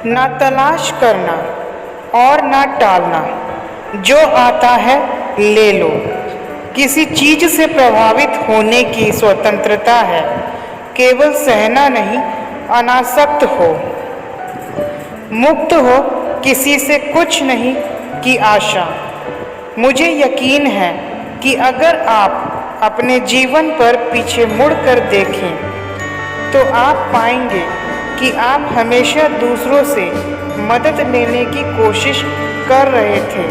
ना तलाश करना और ना टालना। जो आता है ले लो। किसी चीज से प्रभावित होने की स्वतंत्रता है, केवल सहना नहीं, अनासक्त हो, मुक्त हो, किसी से कुछ नहीं की आशा। मुझे यकीन है कि अगर आप अपने जीवन पर पीछे मुड़कर देखें तो आप पाएंगे कि आप हमेशा दूसरों से मदद लेने की कोशिश कर रहे थे,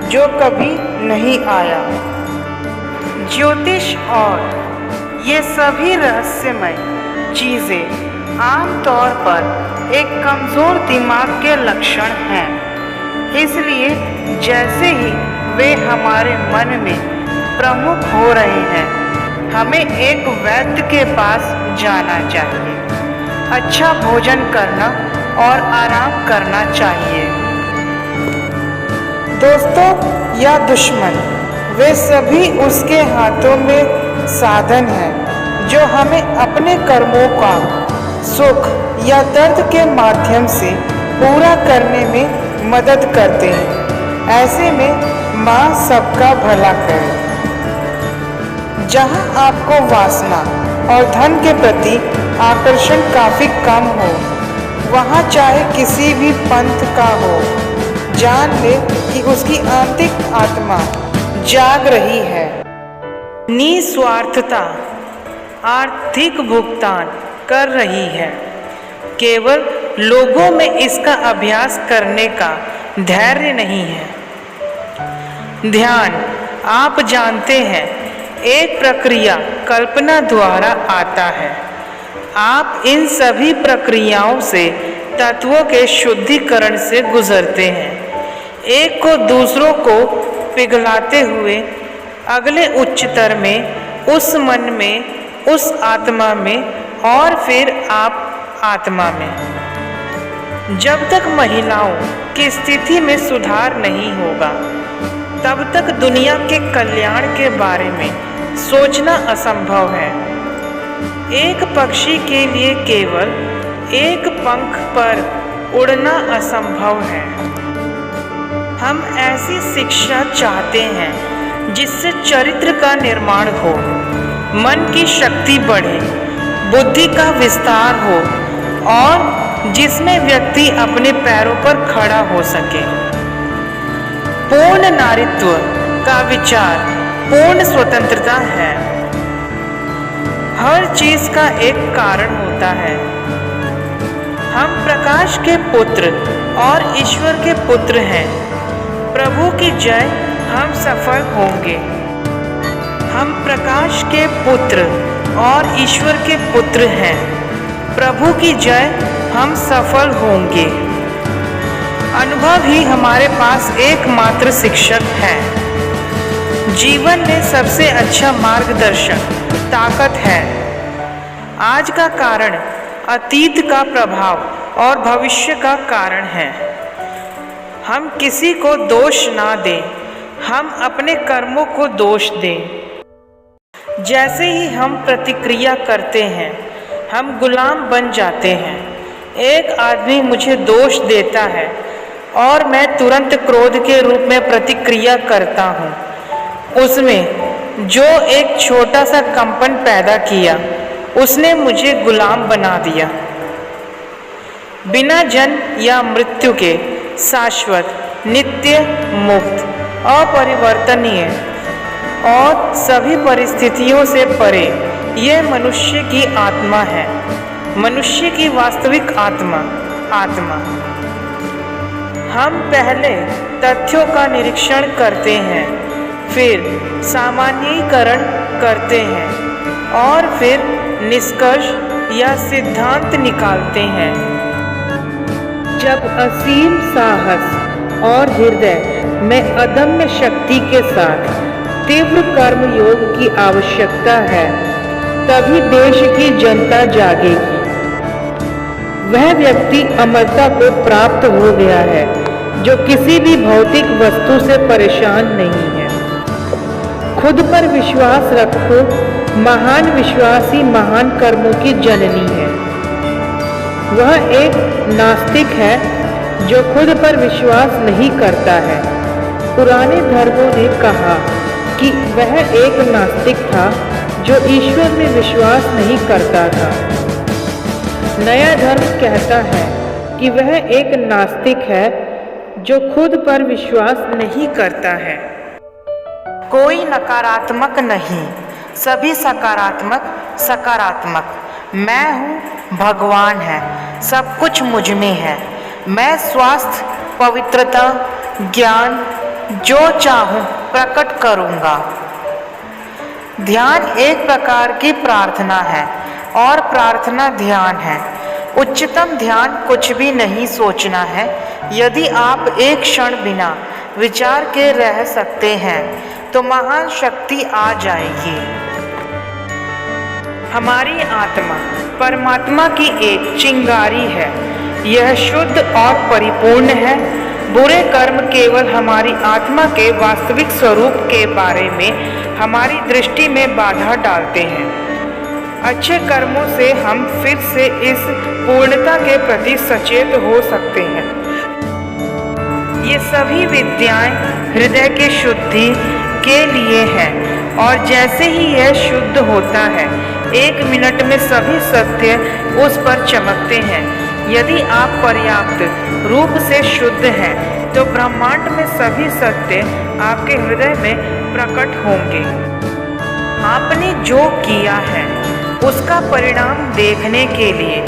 जो कभी नहीं आया। ज्योतिष और ये सभी रहस्यमय चीज़ें आमतौर पर एक कमज़ोर दिमाग के लक्षण हैं। इसलिए जैसे ही वे हमारे मन में प्रमुख हो रहे हैं, हमें एक वैद्य के पास जाना चाहिए, अच्छा भोजन करना और आराम करना चाहिए। दोस्तों या दुश्मन, वे सभी उसके हाथों में साधन हैं जो हमें अपने कर्मों का सुख या दर्द के माध्यम से पूरा करने में मदद करते हैं। ऐसे में माँ सबका भला करे। जहाँ आपको वासना और धन के प्रति आकर्षण काफ़ी कम हो, वहाँ चाहे किसी भी पंथ का हो, जान ले कि उसकी आंतरिक आत्मा जाग रही है। निस्वार्थता आर्थिक भुगतान कर रही है। केवल लोगों में इसका अभ्यास करने का धैर्य नहीं है। ध्यान, आप जानते हैं, एक प्रक्रिया कल्पना द्वारा आता है। आप इन सभी प्रक्रियाओं से तत्वों के शुद्धिकरण से गुजरते हैं, एक को दूसरों को पिघलाते हुए अगले उच्चतर में, उस मन में, उस आत्मा में और फिर आप आत्मा में। जब तक महिलाओं की स्थिति में सुधार नहीं होगा, तब तक दुनिया के कल्याण के बारे में सोचना असंभव है। एक पक्षी के लिए केवल एक पंख पर उड़ना असंभव है। हम ऐसी शिक्षा चाहते हैं जिससे चरित्र का निर्माण हो, मन की शक्ति बढ़े, बुद्धि का विस्तार हो और जिसमें व्यक्ति अपने पैरों पर खड़ा हो सके। पूर्ण नारीत्व का विचार पूर्ण स्वतंत्रता है। हर चीज का एक कारण होता है। हम प्रकाश के पुत्र और ईश्वर के पुत्र हैं। प्रभु की जय, हम सफल होंगे। हम प्रकाश के पुत्र और ईश्वर के पुत्र हैं। प्रभु की जय, हम सफल होंगे। अनुभव ही हमारे पास एकमात्र शिक्षक है। जीवन में सबसे अच्छा मार्गदर्शक ताकत है। आज का कारण अतीत का प्रभाव और भविष्य का कारण है। हम किसी को दोष ना दें, हम अपने कर्मों को दोष दें। जैसे ही हम प्रतिक्रिया करते हैं, हम गुलाम बन जाते हैं। एक आदमी मुझे दोष देता है और मैं तुरंत क्रोध के रूप में प्रतिक्रिया करता हूँ। उसमें जो एक छोटा सा कंपन पैदा किया, उसने मुझे गुलाम बना दिया। बिना जन्म या मृत्यु के शाश्वत, नित्य, मुक्त, अपरिवर्तनीय और सभी परिस्थितियों से परे, यह मनुष्य की आत्मा है। मनुष्य की वास्तविक आत्मा। हम पहले तथ्यों का निरीक्षण करते हैं, फिर सामान्यीकरण करते हैं और फिर निष्कर्ष या सिद्धांत निकालते हैं। जब असीम साहस और हृदय में अदम्य शक्ति के साथ तीव्र कर्म योग की आवश्यकता है, तभी देश की जनता जागेगी। वह व्यक्ति अमरता को प्राप्त हो गया है जो किसी भी भौतिक वस्तु से परेशान नहीं है। खुद पर विश्वास रखो। महान विश्वास ही महान कर्मों की जननी है। वह एक नास्तिक है जो खुद पर विश्वास नहीं करता है। पुराने धर्मों ने कहा कि वह एक नास्तिक था जो ईश्वर में विश्वास नहीं करता था। नया धर्म कहता है कि वह एक नास्तिक है जो खुद पर विश्वास नहीं करता है। कोई नकारात्मक नहीं, सभी सकारात्मक सकारात्मक। मैं हूँ, भगवान है, सब कुछ मुझ में है। मैं स्वास्थ्य, पवित्रता, ज्ञान जो चाहूँ प्रकट करूँगा। ध्यान एक प्रकार की प्रार्थना है और प्रार्थना ध्यान है। उच्चतम ध्यान कुछ भी नहीं सोचना है। यदि आप एक क्षण बिना विचार के रह सकते हैं तो महान शक्ति आ जाएगी। हमारी आत्मा परमात्मा की एक चिंगारी है। यह शुद्ध और परिपूर्ण है। बुरे कर्म केवल हमारी आत्मा के वास्तविक स्वरूप के बारे में हमारी दृष्टि में बाधा डालते हैं। अच्छे कर्मों से हम फिर से इस पूर्णता के प्रति सचेत हो सकते हैं। ये सभी विद्याएं हृदय के शुद्धि के लिए हैं और जैसे ही यह शुद्ध होता है, 1 मिनट में सभी सत्य उस पर चमकते हैं। यदि आप पर्याप्त रूप से शुद्ध हैं तो ब्रह्मांड में सभी सत्य आपके हृदय में प्रकट होंगे। आपने जो किया है उसका परिणाम देखने के लिए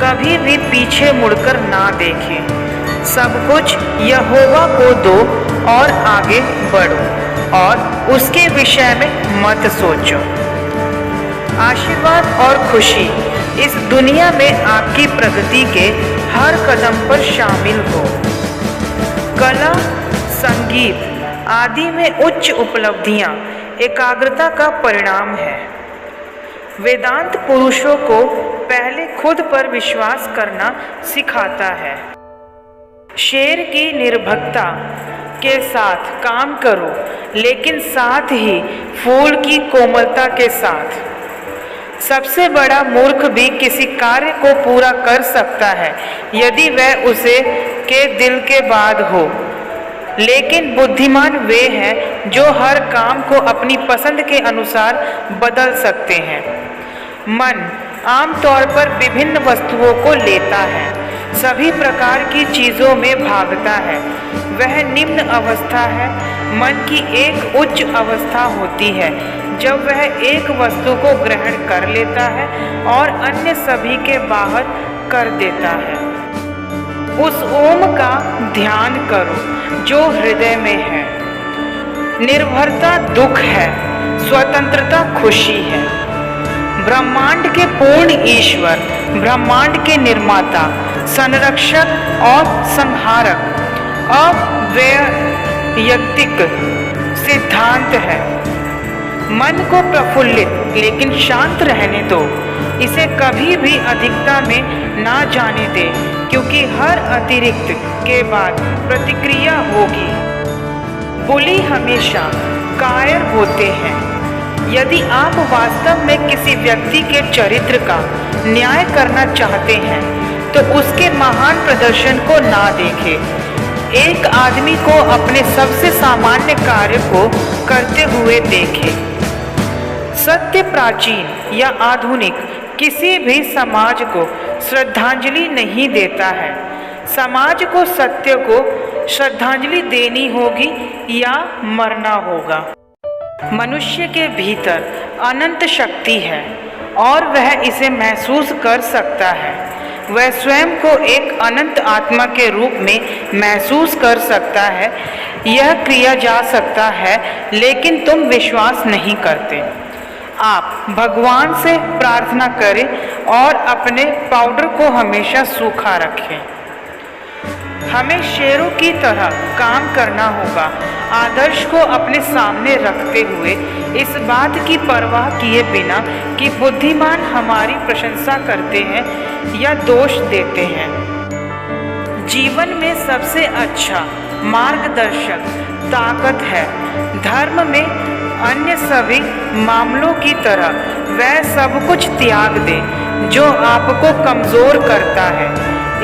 कभी भी पीछे मुड़कर ना देखें। सब कुछ यहोवा को दो और आगे बढ़ो और उसके विषय में मत सोचो। आशीर्वाद और खुशी इस दुनिया में आपकी प्रगति के हर कदम पर शामिल हो। कला, संगीत आदि में उच्च उपलब्धियां एकाग्रता का परिणाम है। वेदांत पुरुषों को पहले खुद पर विश्वास करना सिखाता है। शेर की निर्भीकता के साथ काम करो, लेकिन साथ ही फूल की कोमलता के साथ। सबसे बड़ा मूर्ख भी किसी कार्य को पूरा कर सकता है यदि वह उसे के दिल के बाद हो, लेकिन बुद्धिमान वे हैं जो हर काम को अपनी पसंद के अनुसार बदल सकते हैं। मन आमतौर पर विभिन्न वस्तुओं को लेता है, सभी प्रकार की चीज़ों में भागता है। वह निम्न अवस्था है। मन की एक उच्च अवस्था होती है जब वह एक वस्तु को ग्रहण कर लेता है और अन्य सभी के बाहर कर देता है। उस ओम का ध्यान करो जो हृदय में है। निर्भरता दुख है, स्वतंत्रता खुशी है। ब्रह्मांड के पूर्ण ईश्वर, ब्रह्मांड के निर्माता, संरक्षक और संहारक अवैयक्तिक सिद्धांत है। मन को प्रफुल्लित लेकिन शांत रहने दो। इसे कभी भी अधिकता में ना जाने दे, क्योंकि हर अतिरिक्त के बाद प्रतिक्रिया होगी। बुली हमेशा कायर होते हैं। यदि आप वास्तव में किसी व्यक्ति के चरित्र का न्याय करना चाहते हैं तो उसके महान प्रदर्शन को ना देखें। एक आदमी को अपने सबसे सामान्य कार्य को करते हुए देखें। सत्य प्राचीन या आधुनिक किसी भी समाज को श्रद्धांजलि नहीं देता है। समाज को सत्य को श्रद्धांजलि देनी होगी या मरना होगा। मनुष्य के भीतर अनंत शक्ति है और वह इसे महसूस कर सकता है। वह स्वयं को एक अनंत आत्मा के रूप में महसूस कर सकता है। यह किया जा सकता है, लेकिन तुम विश्वास नहीं करते। आप भगवान से प्रार्थना करें और अपने पाउडर को हमेशा सूखा रखें। हमें शेरों की तरह काम करना होगा, आदर्श को अपने सामने रखते हुए, इस बात की परवाह किए बिना कि बुद्धिमान हमारी प्रशंसा करते हैं या दोष देते हैं। जीवन में सबसे अच्छा मार्गदर्शक ताकत है। धर्म में अन्य सभी मामलों की तरह वह सब कुछ त्याग दे। जो आपको कमज़ोर करता है,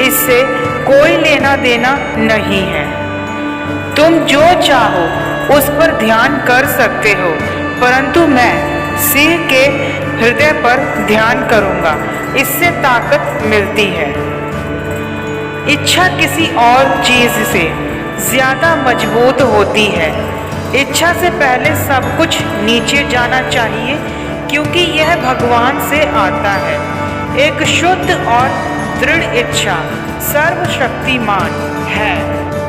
इससे कोई लेना देना नहीं है। तुम जो चाहो उस पर ध्यान कर सकते हो, परंतु मैं सिंह के हृदय पर ध्यान करूँगा, इससे ताकत मिलती है। इच्छा किसी और चीज़ से ज़्यादा मजबूत होती है। इच्छा से पहले सब कुछ नीचे जाना चाहिए, क्योंकि यह भगवान से आता है। एक शुद्ध और दृढ़ इच्छा सर्वशक्तिमान है।